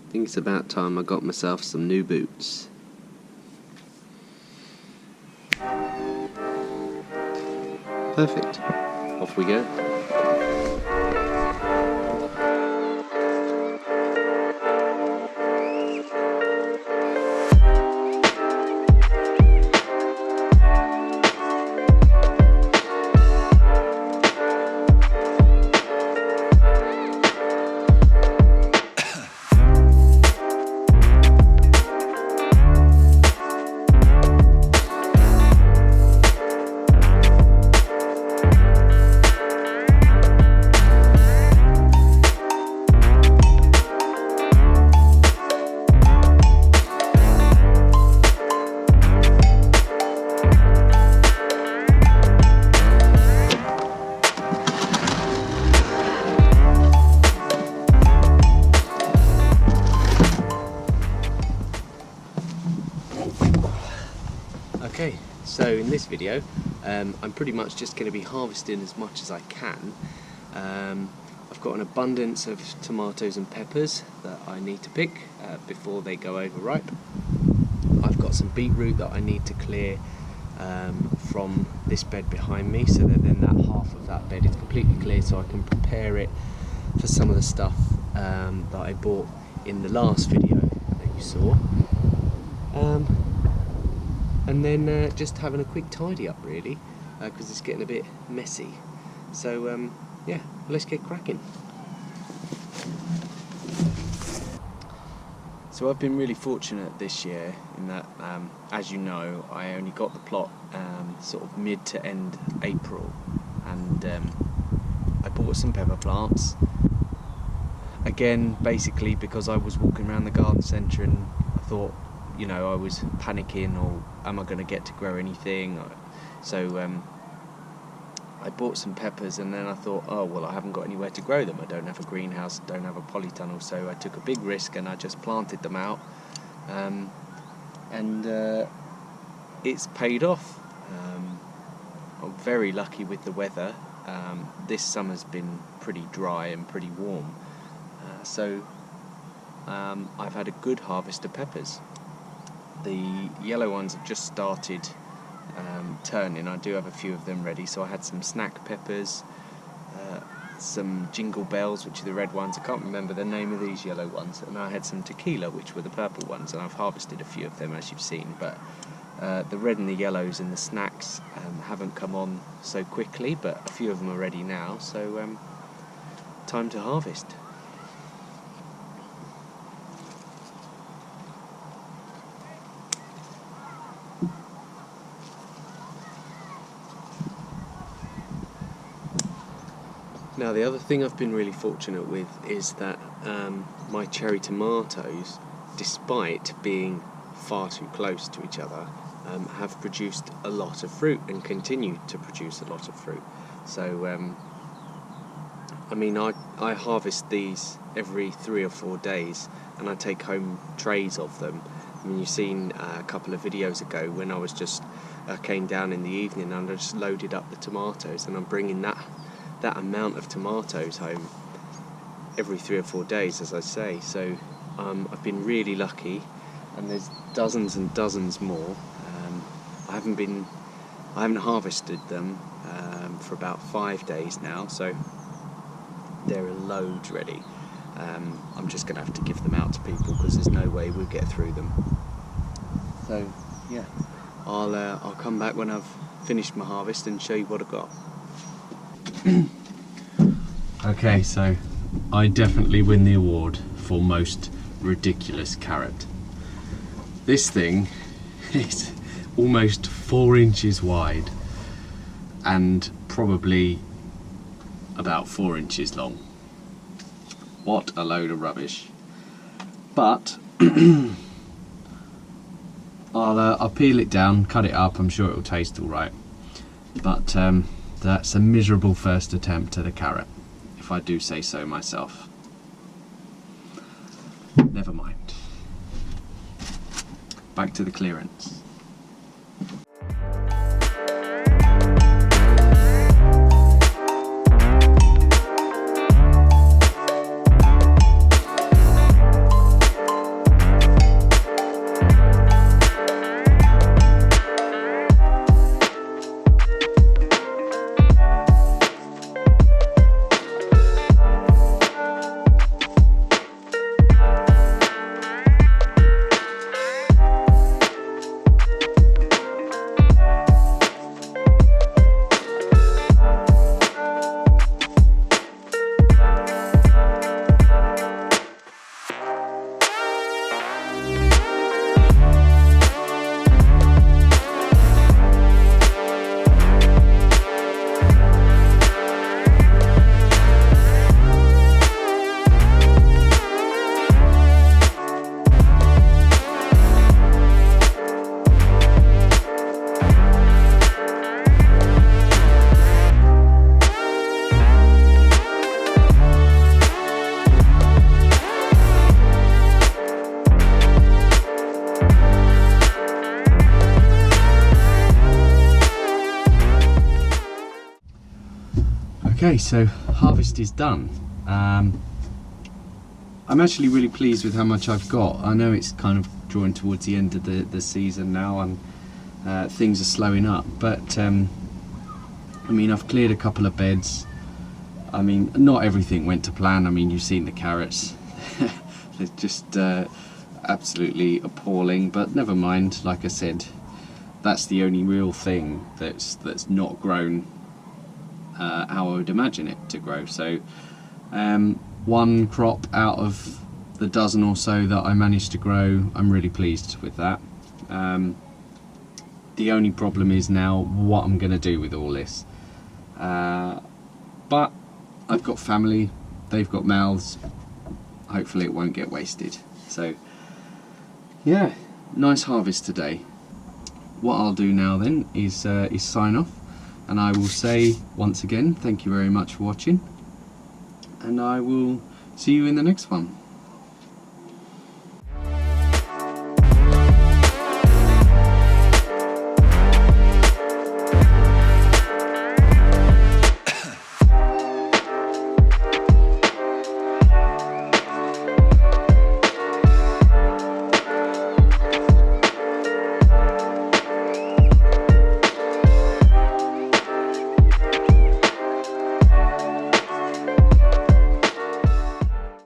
I think it's about time I got myself some new boots. Perfect. Off we go. Okay, so in this video I'm pretty much just going to be harvesting as much as I can. I've got an abundance of tomatoes and peppers that I need to pick before they go overripe. I've got some beetroot that I need to clear from this bed behind me, so that then that half of that bed is completely clear, so I can prepare it for some of the stuff that I bought in the last video that you saw. And then just having a quick tidy up really, because it's getting a bit messy. So yeah, let's get cracking. So I've been really fortunate this year in that, as you know, I only got the plot sort of mid to end April, and I bought some pepper plants. Again, basically because I was walking around the garden centre and I thought, you know, I was panicking, or am I going to get to grow anything? So I bought some peppers, and then I thought, oh well, I haven't got anywhere to grow them. I don't have a greenhouse, don't have a polytunnel, so I took a big risk and I just planted them out, and it's paid off. I'm very lucky with the weather. This summer's been pretty dry and pretty warm, so I've had a good harvest of peppers. The yellow ones have just started turning. I do have a few of them ready. So I had some snack peppers, some jingle bells, which are the red ones. I can't remember the name of these yellow ones. And I had some tequila, which were the purple ones. And I've harvested a few of them, as you've seen. But the red and the yellows and the snacks haven't come on so quickly. But a few of them are ready now. So time to harvest. Now the other thing I've been really fortunate with is that my cherry tomatoes, despite being far too close to each other, have produced a lot of fruit and continue to produce a lot of fruit. So I mean, I harvest these every 3 or 4 days, and I take home trays of them. I mean, you've seen a couple of videos ago when I was just came down in the evening and I just loaded up the tomatoes, and I'm bringing that amount of tomatoes home every 3 or 4 days, as I say. So I've been really lucky, and there's dozens and dozens more. I haven't harvested them for about 5 days now, so there are loads ready. I'm just gonna have to give them out to people because there's no way we'll get through them. So yeah, I'll come back when I've finished my harvest and show you what I've got. Okay, so I definitely win the award for most ridiculous carrot. This thing is almost 4 inches wide and probably about 4 inches long. What a load of rubbish. But I'll peel it down, cut it up. I'm sure it'll taste all right. But that's a miserable first attempt at a carrot, if I do say so myself. Never mind. Back to the clearance. Okay, so harvest is done. I'm actually really pleased with how much I've got. I know it's kind of drawing towards the end of the season now, and things are slowing up, but I mean, I've cleared a couple of beds. I mean, not everything went to plan. I mean, you've seen the carrots. They're just absolutely appalling, but never mind. Like I said, that's the only real thing that's not grown how I would imagine it to grow. So one crop out of the dozen or so that I managed to grow, I'm really pleased with that. The only problem is now what I'm going to do with all this. But I've got family, they've got mouths, hopefully it won't get wasted. So yeah, nice harvest today. What I'll do now then is sign off, and I will say once again, thank you very much for watching, and I will see you in the next one.